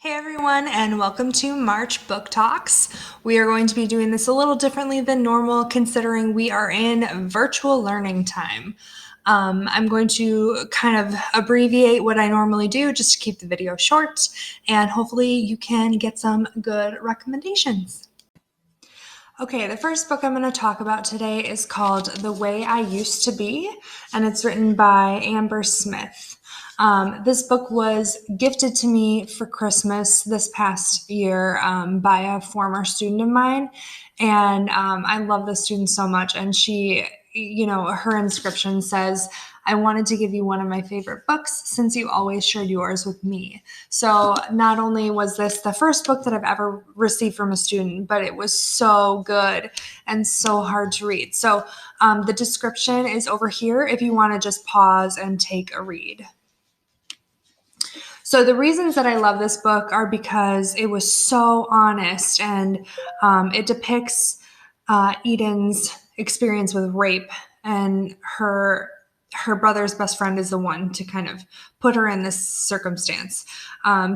Hey everyone, and welcome to March Book Talks. We are going to be doing this a little differently than normal considering we are in virtual learning time. I'm going to kind of abbreviate what I normally do just to keep the video short, and hopefully you can get some good recommendations. Okay, the first book I'm going to talk about today is called The Way I Used to Be, and it's written by Amber Smith. This book was gifted to me for Christmas this past year by a former student of mine, and I love this student so much. And she, her inscription says, "I wanted to give you one of my favorite books since you always shared yours with me." So not only was this the first book that I've ever received from a student, but it was so good and so hard to read. So the description is over here if you want to just pause and take a read. So the reasons that I love this book are because it was so honest, and it depicts Eden's experience with rape, and her brother's best friend is the one to kind of put her in this circumstance.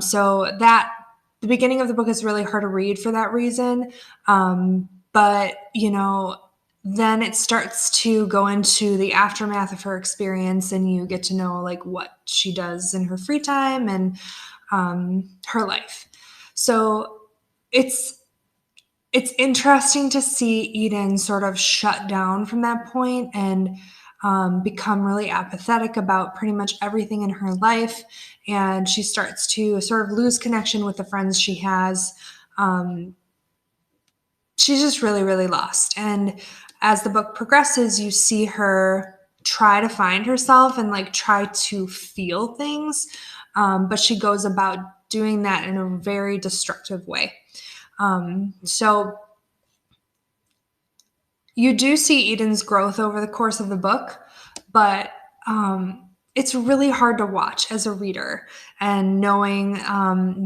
So that the beginning of the book is really hard to read for that reason. But then it starts to go into the aftermath of her experience, and you get to know like what she does in her free time and her life. So it's interesting to see Eden sort of shut down from that point and become really apathetic about pretty much everything in her life. And she starts to sort of lose connection with the friends she has. She's just really, really lost. And as the book progresses, you see her try to find herself and like try to feel things. But she goes about doing that in a very destructive way. So you do see Eden's growth over the course of the book, but it's really hard to watch as a reader. And knowing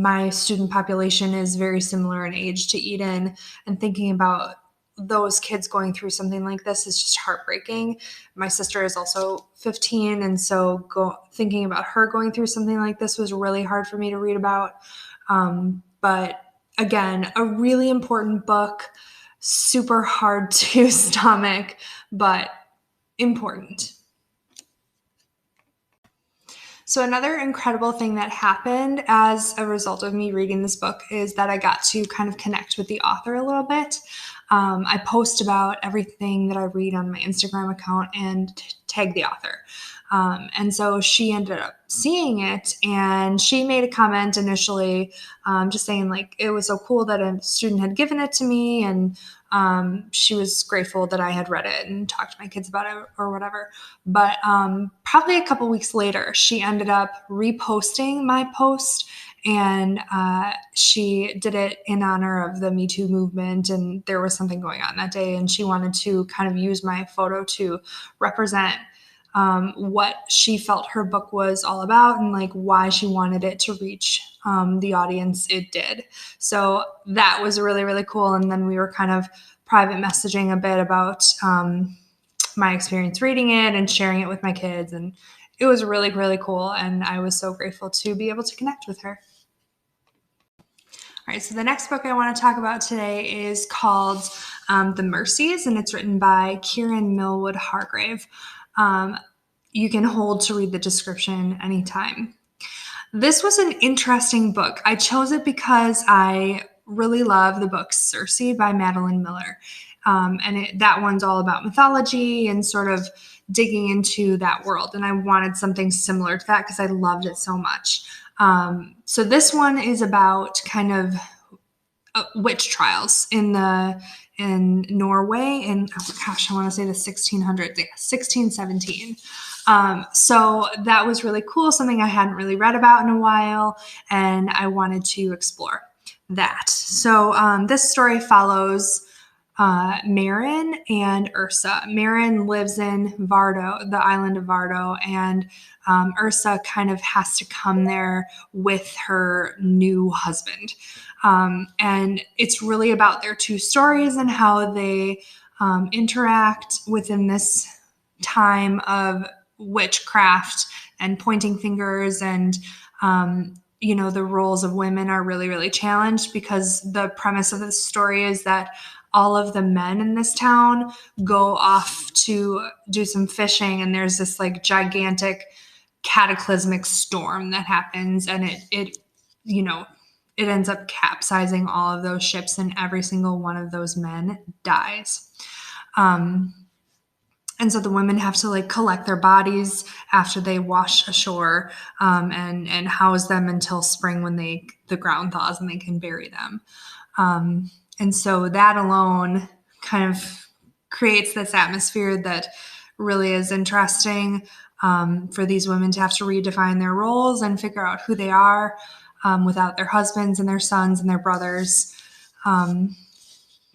my student population is very similar in age to Eden, and thinking about those kids going through something like this is just heartbreaking. My sister is also 15, and so thinking about her going through something like this was really hard for me to read about. But again, a really important book, super hard to stomach, but important. So another incredible thing that happened as a result of me reading this book is that I got to kind of connect with the author a little bit. I post about everything that I read on my Instagram account and tag the author. And so she ended up seeing it, and she made a comment initially just saying like it was so cool that a student had given it to me, and she was grateful that I had read it and talked to my kids about it or whatever. But probably a couple weeks later, she ended up reposting my post, and she did it in honor of the Me Too movement, and there was something going on that day, and she wanted to kind of use my photo to represent what she felt her book was all about, and like why she wanted it to reach the audience it did. So that was really, really cool. And then we were kind of private messaging a bit about my experience reading it and sharing it with my kids. And it was really, really cool. And I was so grateful to be able to connect with her. All right, so the next book I want to talk about today is called The Mercies, and it's written by Kieran Millwood Hargrave. You can hold to read the description anytime. This was an interesting book. I chose it because I really love the book Circe by Madeline Miller. That one's all about mythology and sort of digging into that world. And I wanted something similar to that because I loved it so much. So this one is about kind of witch trials in Norway in, I want to say the 1600s, 1617. So that was really cool, something I hadn't really read about in a while, and I wanted to explore that. So this story follows Marin and Ursa. Marin lives in Vardo, the island of Vardo, and Ursa kind of has to come there with her new husband. And it's really about their two stories and how they interact within this time of witchcraft and pointing fingers and the roles of women are really, really challenged, because the premise of this story is that all of the men in this town go off to do some fishing, and there's this like gigantic cataclysmic storm that happens, and it ends up capsizing all of those ships, and every single one of those men dies. And so the women have to like collect their bodies after they wash ashore, and house them until spring, when the ground thaws and they can bury them. And so that alone kind of creates this atmosphere that really is interesting, for these women to have to redefine their roles and figure out who they are, without their husbands and their sons and their brothers.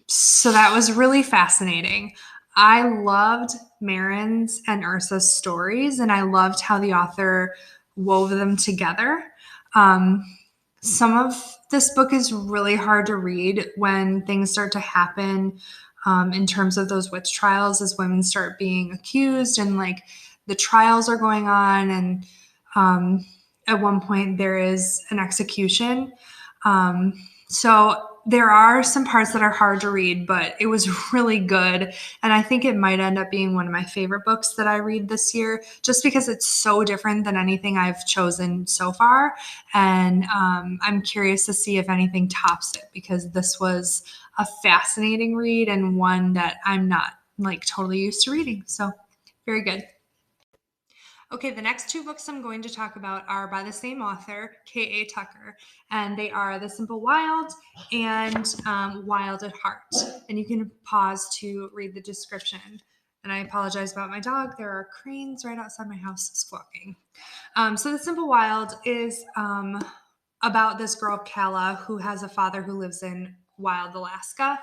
So that was really fascinating. I loved Marin's and Ursa's stories, and I loved how the author wove them together. Some of this book is really hard to read when things start to happen, in terms of those witch trials, as women start being accused, and like the trials are going on, and at one point there is an execution. So there are some parts that are hard to read, but it was really good. And I think it might end up being one of my favorite books that I read this year, just because it's so different than anything I've chosen so far. And I'm curious to see if anything tops it, because this was a fascinating read, and one that I'm not like totally used to reading. So very good. Okay, the next two books I'm going to talk about are by the same author, K.A. Tucker, and they are The Simple Wild and Wild at Heart. And you can pause to read the description. And I apologize about my dog. There are cranes right outside my house squawking. So The Simple Wild is about this girl, Kala, who has a father who lives in Wild, Alaska.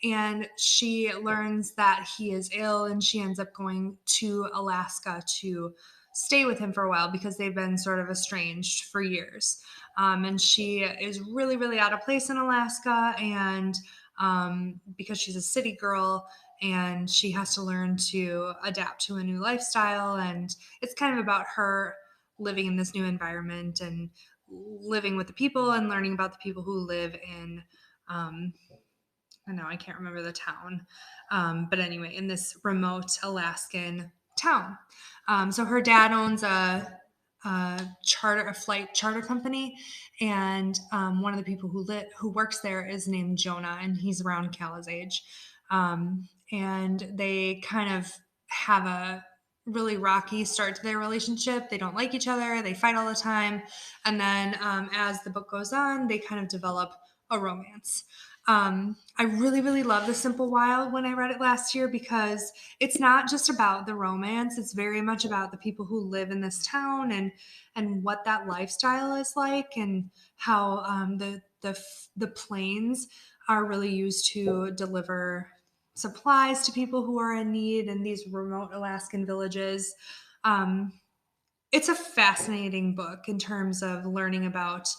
And she learns that he is ill, and she ends up going to Alaska to stay with him for a while, because they've been sort of estranged for years. And she is really, really out of place in Alaska, and because she's a city girl, and she has to learn to adapt to a new lifestyle. And it's kind of about her living in this new environment, and living with the people, and learning about the people who live in, I can't remember the town. But anyway, in this remote Alaskan town. So her dad owns a flight charter company, and one of the people who works there is named Jonah, and he's around Kala's age. And they kind of have a really rocky start to their relationship. They don't like each other. They fight all the time. And then as the book goes on, they kind of develop a romance. I really, really love The Simple Wild when I read it last year, because it's not just about the romance. It's very much about the people who live in this town, and what that lifestyle is like, and how the planes are really used to deliver supplies to people who are in need in these remote Alaskan villages. It's a fascinating book in terms of learning about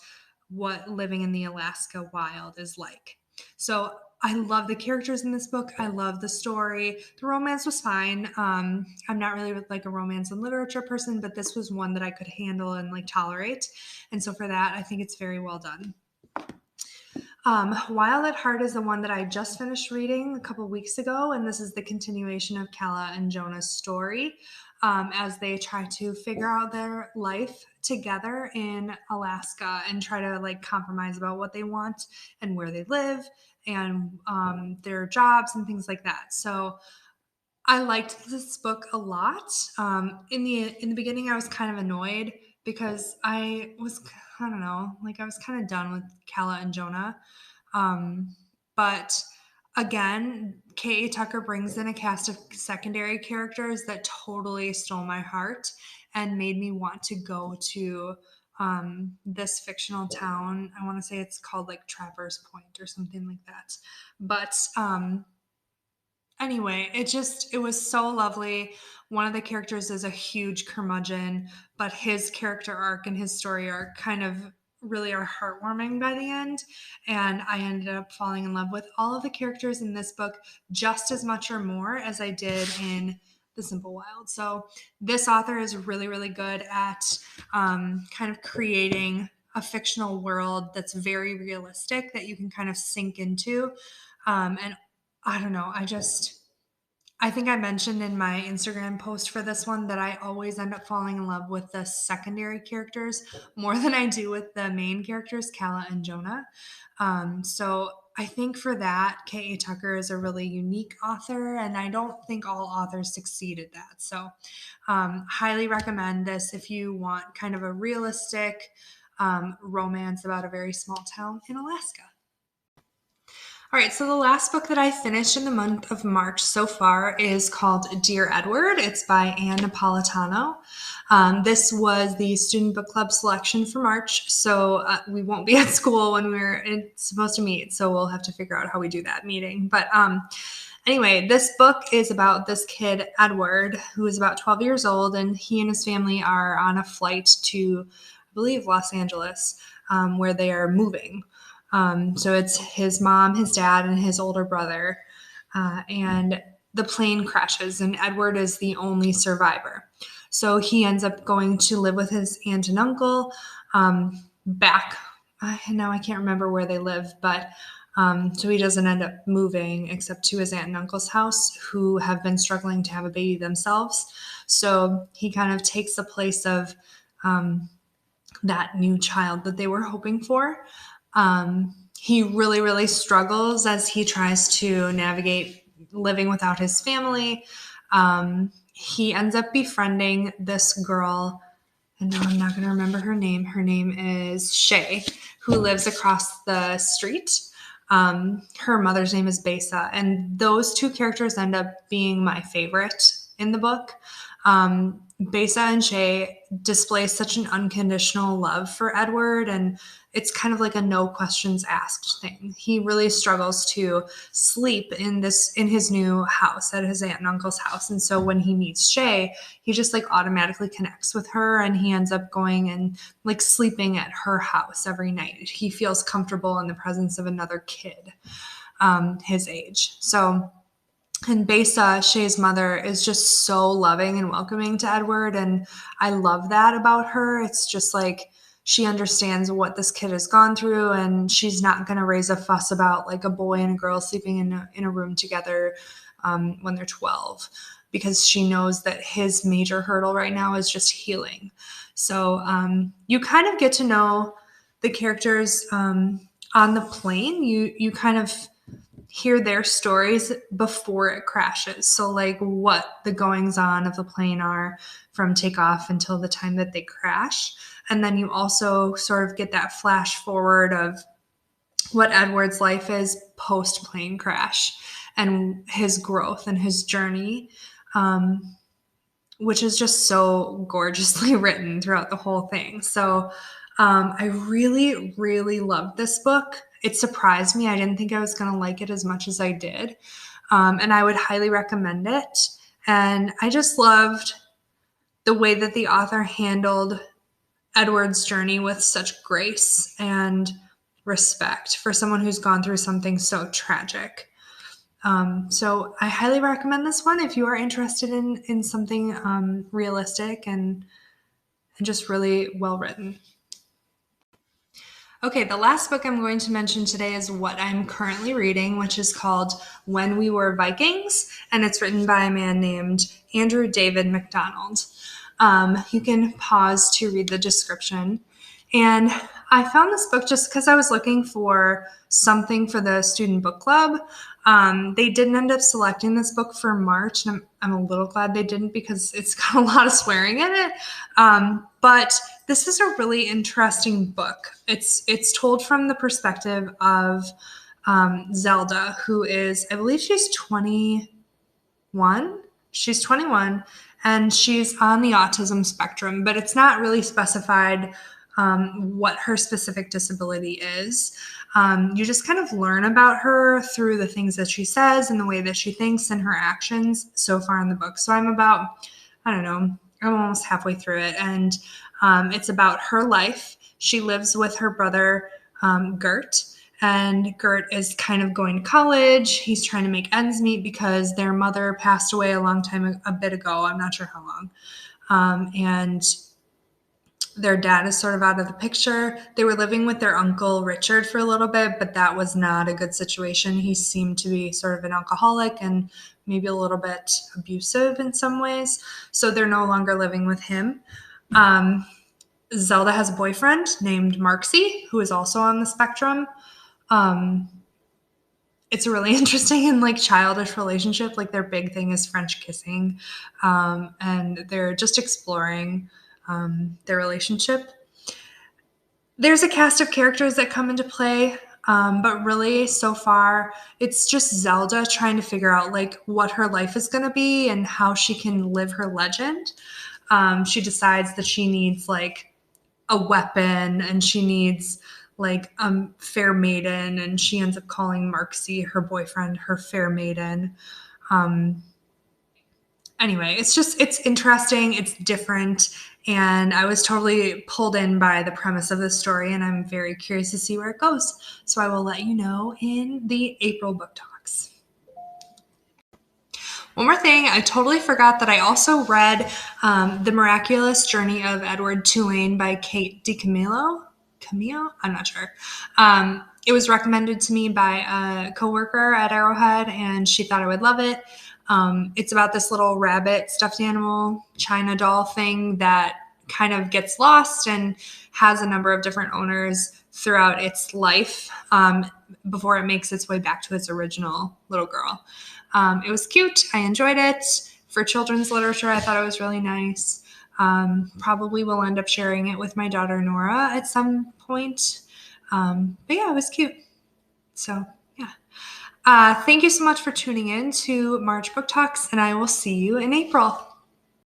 what living in the Alaska wild is like. So I love the characters in this book. I love the story. The romance was fine. I'm not really like a romance and literature person, but this was one that I could handle and like tolerate. And so for that, I think it's very well done. Wild at Heart is the one that I just finished reading a couple weeks ago, and this is the continuation of Kala and Jonah's story, as they try to figure out their life together in Alaska, and try to like compromise about what they want and where they live, and their jobs and things like that. So I liked this book a lot. In the beginning, I was kind of annoyed, because I don't know, like I was kind of done with Kala and Jonah. But again, K.A. Tucker brings in a cast of secondary characters that totally stole my heart, and made me want to go to this fictional town. I want to say it's called like Trappers Point or something like that. But anyway, it was so lovely. One of the characters is a huge curmudgeon, but his character arc and his story arc kind of really are heartwarming by the end. And I ended up falling in love with all of the characters in this book just as much or more as I did in The Simple Wild. So this author is really, really good at kind of creating a fictional world that's very realistic that you can kind of sink into. And I don't know, I think I mentioned in my Instagram post for this one that I always end up falling in love with the secondary characters more than I do with the main characters, Kala and Jonah. So I think for that, K.A. Tucker is a really unique author, and I don't think all authors succeed at that. So highly recommend this if you want kind of a realistic romance about a very small town in Alaska. All right, so the last book that I finished in the month of March so far is called Dear Edward. It's by Anne Napolitano. This was the student book club selection for March, so we won't be at school when we're supposed to meet, so we'll have to figure out how we do that meeting. But anyway, this book is about this kid, Edward, who is about 12 years old, and he and his family are on a flight to, I believe, Los Angeles, where they are moving. So it's his mom, his dad, and his older brother. And the plane crashes, and Edward is the only survivor. So he ends up going to live with his aunt and uncle back. Now I can't remember where they live, but so he doesn't end up moving except to his aunt and uncle's house, who have been struggling to have a baby themselves. So he kind of takes the place of that new child that they were hoping for. He really, really struggles as he tries to navigate living without his family. He ends up befriending this girl, and now I'm not going to remember her name. Her name is Shay, who lives across the street. Her mother's name is Besa, and those two characters end up being my favorite in the book. Besa and Shay display such an unconditional love for Edward, and it's kind of like a no questions asked thing. He really struggles to sleep in his new house at his aunt and uncle's house. And so when he meets Shay, he just like automatically connects with her, and he ends up going and like sleeping at her house every night. He feels comfortable in the presence of another kid his age. And Besa, Shay's mother, is just so loving and welcoming to Edward, and I love that about her. It's just like she understands what this kid has gone through, and she's not going to raise a fuss about like a boy and a girl sleeping in a room together when they're 12, because she knows that his major hurdle right now is just healing. So you kind of get to know the characters on the plane. You kind of hear their stories before it crashes. So like what the goings on of the plane are from takeoff until the time that they crash. And then you also sort of get that flash forward of what Edward's life is post plane crash and his growth and his journey, which is just so gorgeously written throughout the whole thing. So I really, really loved this book. It surprised me. I didn't think I was going to like it as much as I did. And I would highly recommend it. And I just loved the way that the author handled Edward's journey with such grace and respect for someone who's gone through something so tragic. So I highly recommend this one if you are interested in something realistic and just really well written. Okay, the last book I'm going to mention today is what I'm currently reading, which is called When We Were Vikings, and it's written by a man named Andrew David MacDonald. You can pause to read the description. And I found this book just because I was looking for something for the student book club. They didn't end up selecting this book for March, and I'm a little glad they didn't because it's got a lot of swearing in it. But this is a really interesting book. It's told from the perspective of Zelda, who is, I believe she's 21. She's 21, and she's on the autism spectrum, but it's not really specified what her specific disability is. You just kind of learn about her through the things that she says and the way that she thinks and her actions so far in the book. So I'm almost halfway through it, and it's about her life. She lives with her brother, Gert, and Gert is kind of going to college. He's trying to make ends meet because their mother passed away a bit ago. I'm not sure how long. And Their dad is sort of out of the picture. They were living with their uncle Richard for a little bit, but that was not a good situation. He seemed to be sort of an alcoholic and maybe a little bit abusive in some ways. So they're no longer living with him. Zelda has a boyfriend named Marksy, who is also on the spectrum. It's a really interesting and like childish relationship. Like their big thing is French kissing, and they're just exploring their relationship. There's a cast of characters that come into play, but really so far it's just Zelda trying to figure out like what her life is going to be and how she can live her legend. She decides that she needs like a weapon and she needs like a fair maiden, and she ends up calling Marksy, her boyfriend, her fair maiden. Anyway, it's interesting, it's different, and I was totally pulled in by the premise of this story, and I'm very curious to see where it goes. So I will let you know in the April book talks. One more thing, I totally forgot that I also read The Miraculous Journey of Edward Tulane by Kate DiCamillo. Camille? I'm not sure. It was recommended to me by a coworker at Arrowhead, and she thought I would love it. It's about this little rabbit stuffed animal China doll thing that kind of gets lost and has a number of different owners throughout its life before it makes its way back to its original little girl. It was cute. I enjoyed it. For children's literature, I thought it was really nice. Probably will end up sharing it with my daughter Nora at some point. But yeah, it was cute. So yeah. Thank you so much for tuning in to March Book Talks, and I will see you in April.